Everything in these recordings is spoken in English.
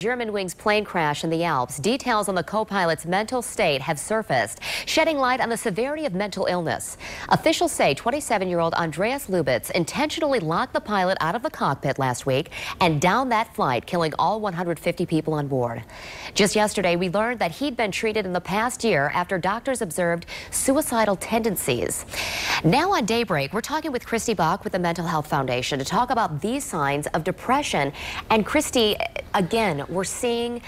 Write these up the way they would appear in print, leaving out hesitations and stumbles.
Germanwings plane crash in the Alps. Details on the co-pilot's mental state have surfaced, shedding light on the severity of mental illness. Officials say 27-year-old Andreas Lubitz intentionally locked the pilot out of the cockpit last week and downed that flight, killing all 150 people on board. Just yesterday, we learned that he'd been treated in the past year after doctors observed suicidal tendencies. Now on Daybreak, we're talking with Christy Buck with the Mental Health Foundation to talk about these signs of depression. And Christy, again, we're seeing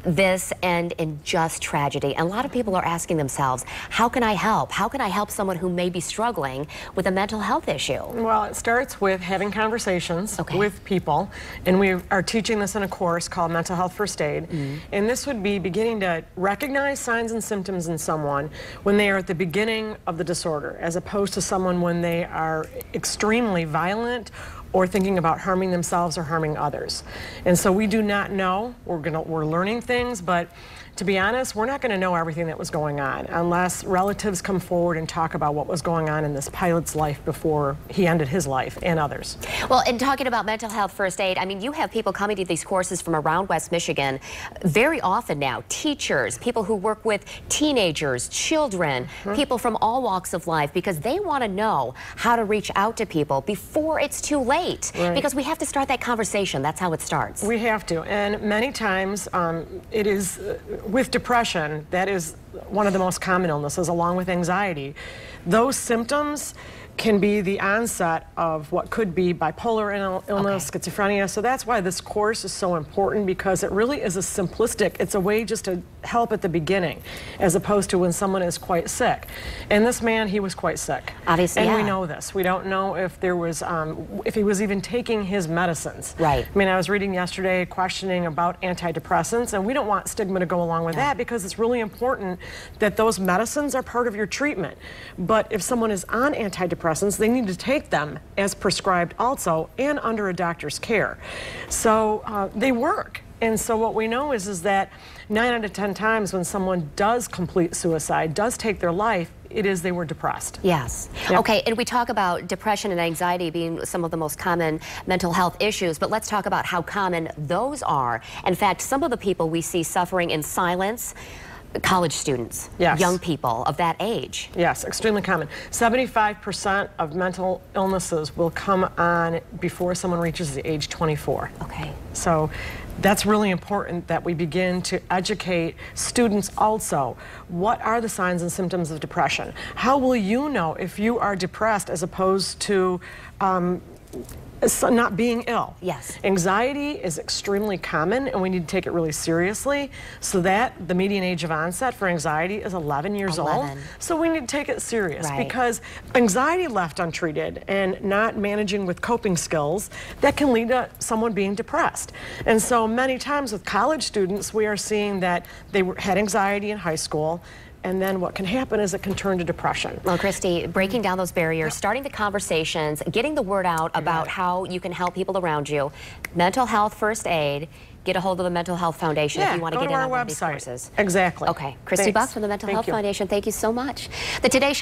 this end in just tragedy. And a lot of people are asking themselves, how can I help? How can I help someone who may be struggling with a mental health issue? Well, it starts with having conversations with people. And we are teaching this in a course called Mental Health First Aid. And this would be beginning to recognize signs and symptoms in someone when they are at the beginning of the disorder, as opposed to someone when they are extremely violent or thinking about harming themselves or harming others. And so we do not know. We're learning things, but to be honest, we're not going to know everything that was going on unless relatives come forward and talk about what was going on in this pilot's life before he ended his life, and others. Well, in talking about mental health first aid, I mean, you have people coming to these courses from around West Michigan very often now. Teachers, people who work with teenagers, children, people from all walks of life, because they want to know how to reach out to people before it's too late. Because we have to start that conversation. That's how it starts. We have to. And many times it is with depression, that is one of the most common illnesses, along with anxiety. Those symptoms can be the onset of what could be bipolar illness, schizophrenia. So that's why this course is so important, because it really is a simplistic, it's a way just to help at the beginning, as opposed to when someone is quite sick. And this man, he was quite sick. Obviously, and we know this. We don't know if there was, if he was even taking his medicines. I mean, I was reading yesterday questioning about antidepressants, and we don't want stigma to go along with that, because it's really important that those medicines are part of your treatment. But if someone is on antidepressants, they need to take them as prescribed also, and under a doctor's care. So they work. And so what we know is that 9 out of 10 times when someone does complete suicide, does take their life, it is they were depressed. Yes. Okay, and we talk about depression and anxiety being some of the most common mental health issues, but let's talk about how common those are. In fact, some of the people we see suffering in silence, college students, young people of that age. Yes, extremely common. 75% of mental illnesses will come on before someone reaches the age 24. Okay. So that's really important that we begin to educate students also. What are the signs and symptoms of depression? How will you know if you are depressed as opposed to not being ill? Yes. Anxiety is extremely common, and we need to take it really seriously. So that the median age of onset for anxiety is 11 years old. So we need to take it serious, because anxiety left untreated and not managing with coping skills, that can lead to someone being depressed. And so many times with college students, we are seeing that they had anxiety in high school, and then what can happen is it can turn to depression. Well, Christy, breaking down those barriers, starting the conversations, getting the word out about how you can help people around you. Mental Health First Aid. Get a hold of the Mental Health Foundation if you want to get in on one of these courses. Exactly. Okay. Christy Buck from the Mental Health Foundation, thank you so much. The Today Show